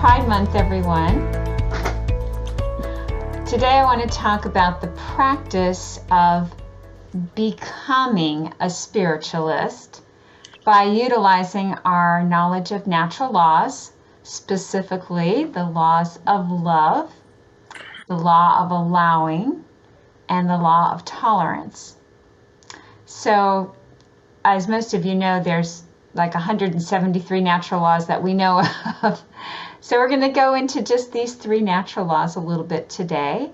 Pride Month, everyone. Today I want to talk about the practice of becoming a spiritualist by utilizing our knowledge of natural laws, specifically the laws of love, the law of allowing, and the law of tolerance. So, as most of you know, there's like 173 natural laws that we know of. So we're going to go into just these 3 natural laws a little bit today.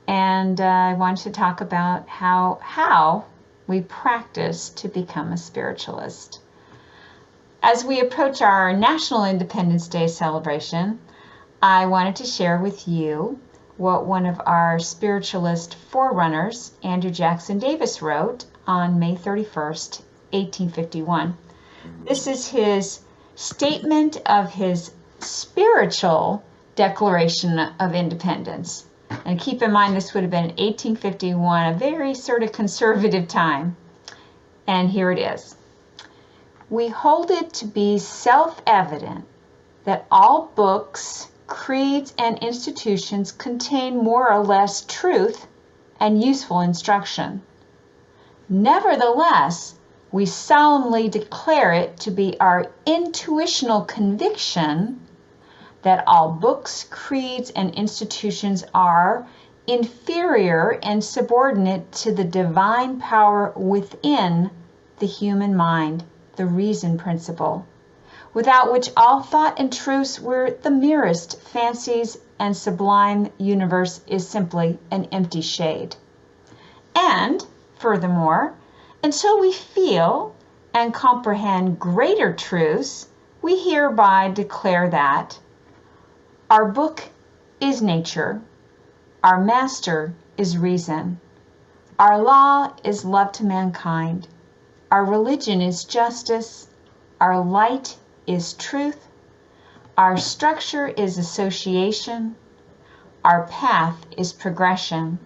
And I want to talk about how we practice to become a spiritualist. As we approach our National Independence Day celebration, I wanted to share with you what one of our spiritualist forerunners, Andrew Jackson Davis, wrote on May 31st, 1851. This is his statement of his spiritual Declaration of Independence. And keep in mind, this would have been 1851, a very sort of conservative time. And here it is. We hold it to be self-evident that all books, creeds, and institutions contain more or less truth and useful instruction. Nevertheless, we solemnly declare it to be our intuitional conviction that all books, creeds, and institutions are inferior and subordinate to the divine power within the human mind, the reason principle, without which all thought and truths were the merest fancies, and sublime universe is simply an empty shade. And, furthermore, until we feel and comprehend greater truths, we hereby declare that our book is nature, our master is reason, our law is love to mankind, our religion is justice, our light is truth, our structure is association, our path is progression,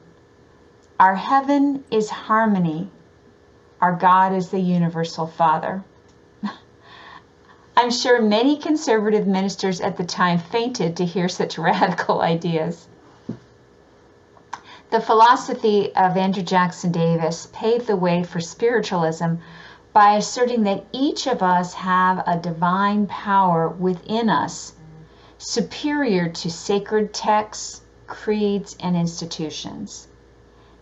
our heaven is harmony, our God is the universal Father. I'm sure many conservative ministers at the time fainted to hear such radical ideas. The philosophy of Andrew Jackson Davis paved the way for spiritualism by asserting that each of us have a divine power within us, superior to sacred texts, creeds, and institutions.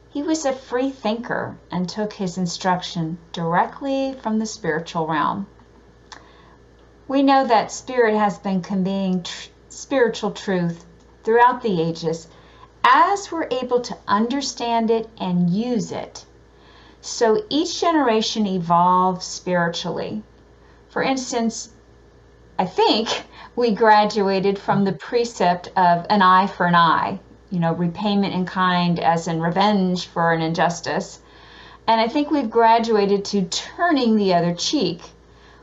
He was a free thinker and took his instruction directly from the spiritual realm. We know that Spirit has been conveying spiritual truth throughout the ages as we're able to understand it and use it. So each generation evolves spiritually. For instance, I think we graduated from the precept of an eye for an eye, repayment in kind as in revenge for an injustice. And I think we've graduated to turning the other cheek,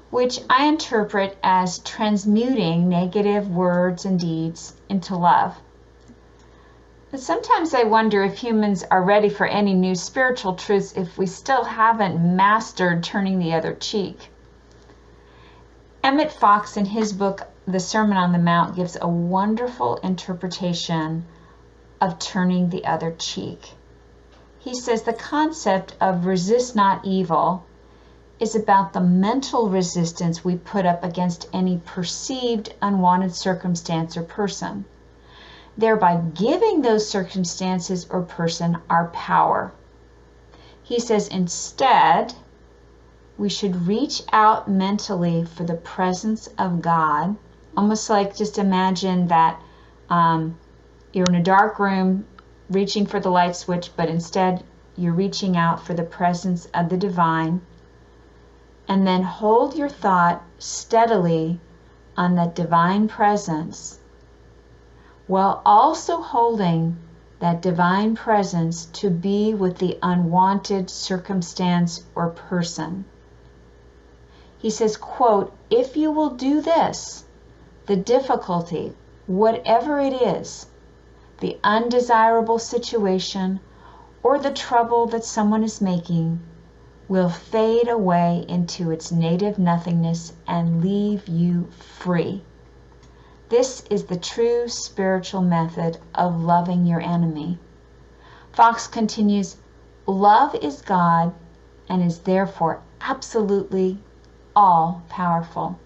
which I interpret as transmuting negative words and deeds into love. But sometimes I wonder if humans are ready for any new spiritual truths if we still haven't mastered turning the other cheek. Emmett Fox, in his book, The Sermon on the Mount, gives a wonderful interpretation of turning the other cheek. He says the concept of resist not evil is about the mental resistance we put up against any perceived unwanted circumstance or person, thereby giving those circumstances or person our power. He says instead, we should reach out mentally for the presence of God, almost like just imagine that you're in a dark room reaching for the light switch, but instead you're reaching out for the presence of the divine. And then hold your thought steadily on that divine presence, while also holding that divine presence to be with the unwanted circumstance or person. He says, quote, if you will do this, the difficulty, whatever it is, the undesirable situation, or the trouble that someone is making, will fade away into its native nothingness and leave you free. This is the true spiritual method of loving your enemy. Fox continues, love is God and is therefore absolutely all-powerful.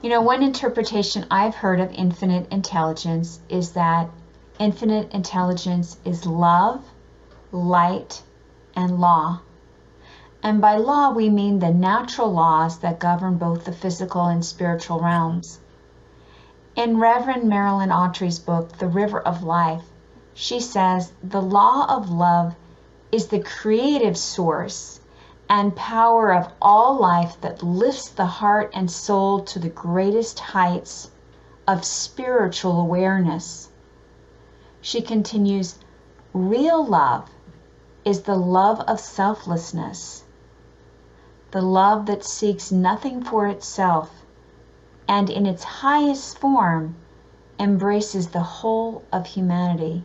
You know, one interpretation I've heard of infinite intelligence is that infinite intelligence is love, light, and law. And by law, we mean the natural laws that govern both the physical and spiritual realms. In Reverend Marilyn Autry's book, The River of Life, she says, the law of love is the creative source and power of all life that lifts the heart and soul to the greatest heights of spiritual awareness. She continues, real love is the love of selflessness, the love that seeks nothing for itself, and in its highest form embraces the whole of humanity.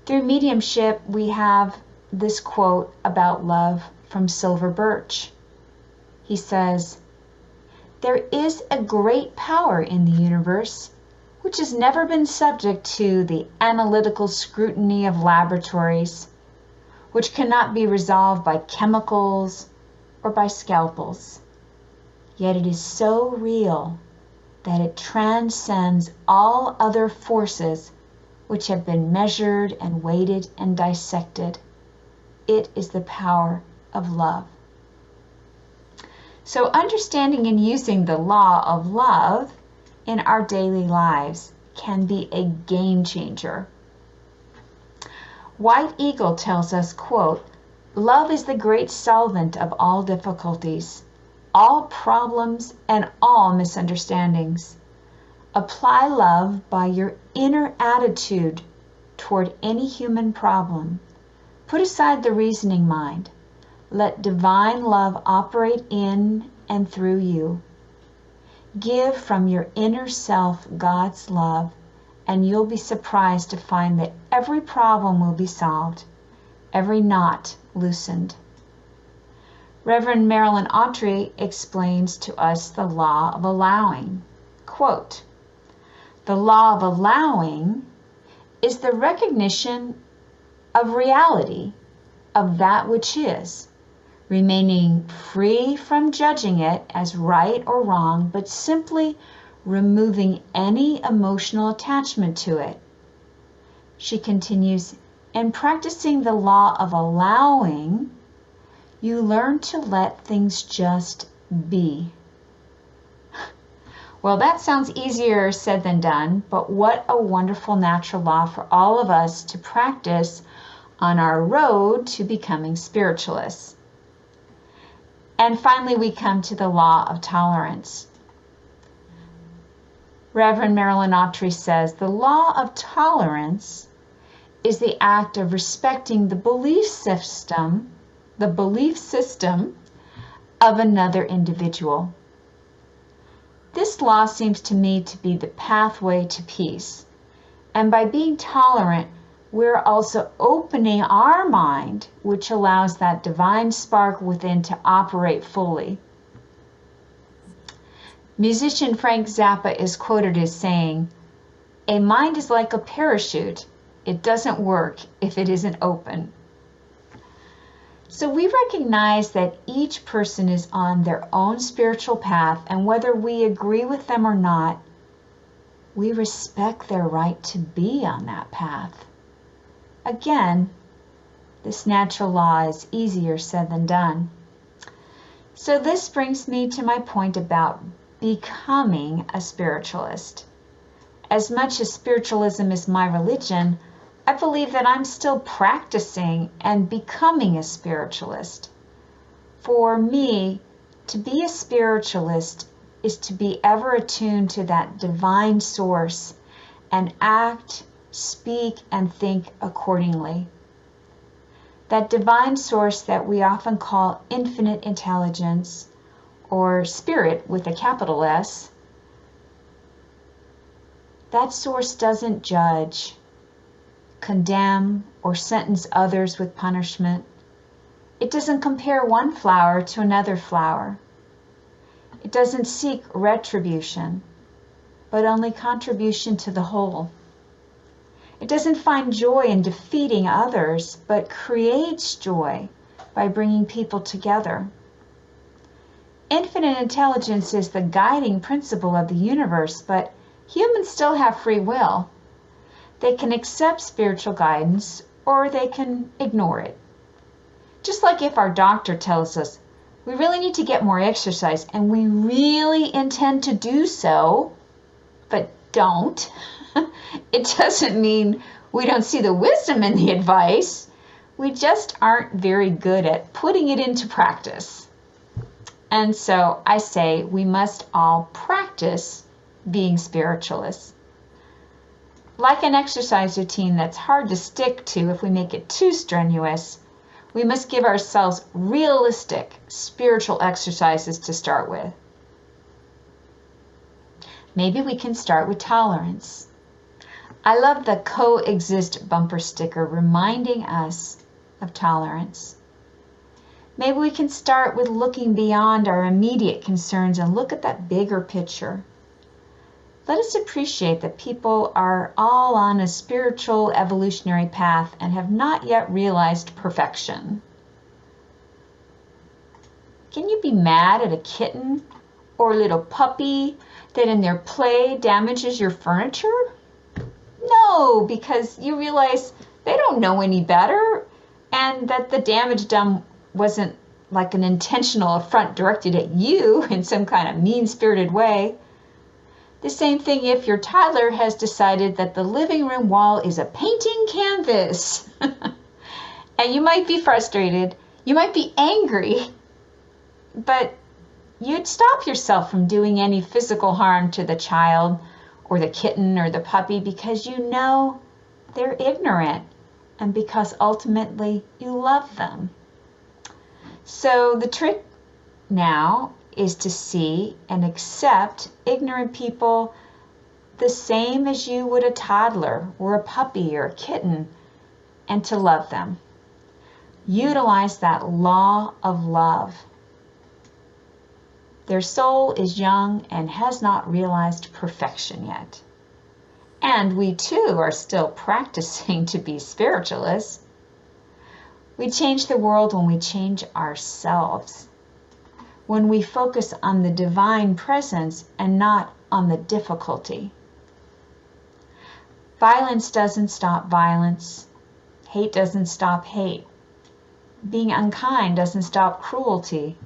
Through mediumship, we have this quote about love from Silver Birch. He says, there is a great power in the universe which has never been subject to the analytical scrutiny of laboratories, which cannot be resolved by chemicals or by scalpels. Yet it is so real that it transcends all other forces which have been measured and weighted and dissected. It is the power of love. So understanding and using the law of love in our daily lives can be a game changer. White Eagle tells us, quote, love is the great solvent of all difficulties, all problems, and all misunderstandings. Apply love by your inner attitude toward any human problem. Put aside the reasoning mind. Let divine love operate in and through you. Give from your inner self God's love, and you'll be surprised to find that every problem will be solved, every knot loosened. Reverend Marilyn Autry explains to us the law of allowing. Quote, the law of allowing is the recognition of reality, of that which is, remaining free from judging it as right or wrong, but simply removing any emotional attachment to it. She continues, in practicing the law of allowing, you learn to let things just be. Well, that sounds easier said than done, but what a wonderful natural law for all of us to practice on our road to becoming spiritualists. And finally, we come to the law of tolerance. Reverend Marilyn Autry says, the law of tolerance is the act of respecting the belief system of another individual. This law seems to me to be the pathway to peace. And by being tolerant, we're also opening our mind, which allows that divine spark within to operate fully. Musician Frank Zappa is quoted as saying, a mind is like a parachute. It doesn't work if it isn't open. So we recognize that each person is on their own spiritual path, and whether we agree with them or not, we respect their right to be on that path. Again, this natural law is easier said than done. So this brings me to my point about becoming a spiritualist. As much as spiritualism is my religion, I believe that I'm still practicing and becoming a spiritualist. For me, to be a spiritualist is to be ever attuned to that divine source and act, speak, and think accordingly. That divine source that we often call infinite intelligence, or spirit with a capital S, that source doesn't judge, condemn, or sentence others with punishment. It doesn't compare one flower to another flower. It doesn't seek retribution, but only contribution to the whole. It doesn't find joy in defeating others, but creates joy by bringing people together. Infinite intelligence is the guiding principle of the universe, but humans still have free will. They can accept spiritual guidance or they can ignore it. Just like if our doctor tells us, we really need to get more exercise, and we really intend to do so, but don't. It doesn't mean we don't see the wisdom in the advice. We just aren't very good at putting it into practice. And so I say we must all practice being spiritualists. Like an exercise routine that's hard to stick to if we make it too strenuous, we must give ourselves realistic spiritual exercises to start with. Maybe we can start with tolerance. I love the coexist bumper sticker reminding us of tolerance. Maybe we can start with looking beyond our immediate concerns and look at that bigger picture. Let us appreciate that people are all on a spiritual evolutionary path and have not yet realized perfection. Can you be mad at a kitten or a little puppy that in their play damages your furniture? No, because you realize they don't know any better and that the damage done wasn't like an intentional affront directed at you in some kind of mean-spirited way. The same thing if your toddler has decided that the living room wall is a painting canvas. And you might be frustrated, you might be angry, but you'd stop yourself from doing any physical harm to the child or the kitten or the puppy because you know they're ignorant and because ultimately you love them. So the trick now is to see and accept ignorant people the same as you would a toddler or a puppy or a kitten, and to love them. Utilize that law of love. Their soul is young and has not realized perfection yet. And we too are still practicing to be spiritualists. We change the world when we change ourselves, when we focus on the divine presence and not on the difficulty. Violence doesn't stop violence. Hate doesn't stop hate. Being unkind doesn't stop cruelty.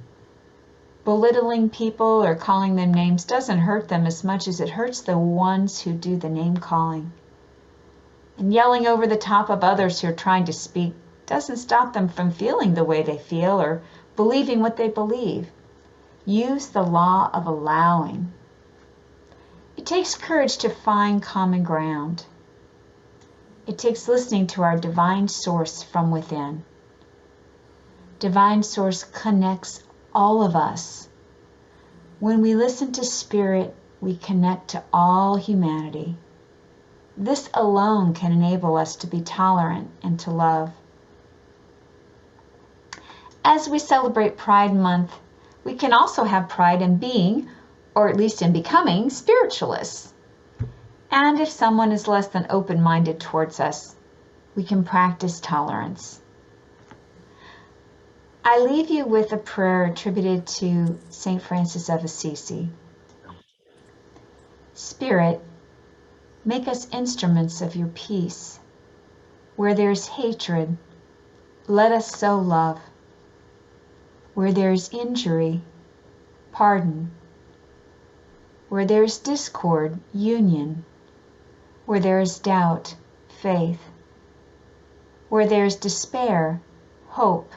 Belittling people or calling them names doesn't hurt them as much as it hurts the ones who do the name calling. And yelling over the top of others who are trying to speak doesn't stop them from feeling the way they feel or believing what they believe. Use the law of allowing. It takes courage to find common ground. It takes listening to our divine source from within. Divine source connects all of us. When we listen to Spirit, we connect to all humanity. This alone can enable us to be tolerant and to love. As we celebrate Pride Month, we can also have pride in being, or at least in becoming, spiritualists. And if someone is less than open-minded towards us, we can practice tolerance. I leave you with a prayer attributed to St. Francis of Assisi. Spirit, make us instruments of your peace. Where there is hatred, let us sow love. Where there is injury, pardon. Where there is discord, union. Where there is doubt, faith. Where there is despair, hope.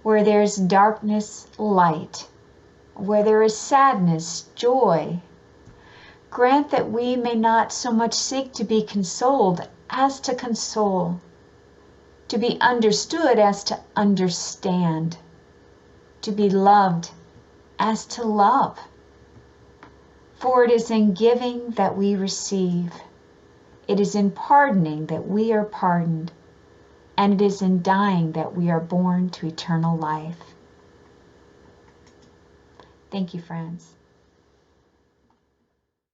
Where there is darkness, light. Where there is sadness, joy. Grant that we may not so much seek to be consoled as to console, to be understood as to understand, to be loved as to love. For it is in giving that we receive. It is in pardoning that we are pardoned. And it is in dying that we are born to eternal life. Thank you, friends.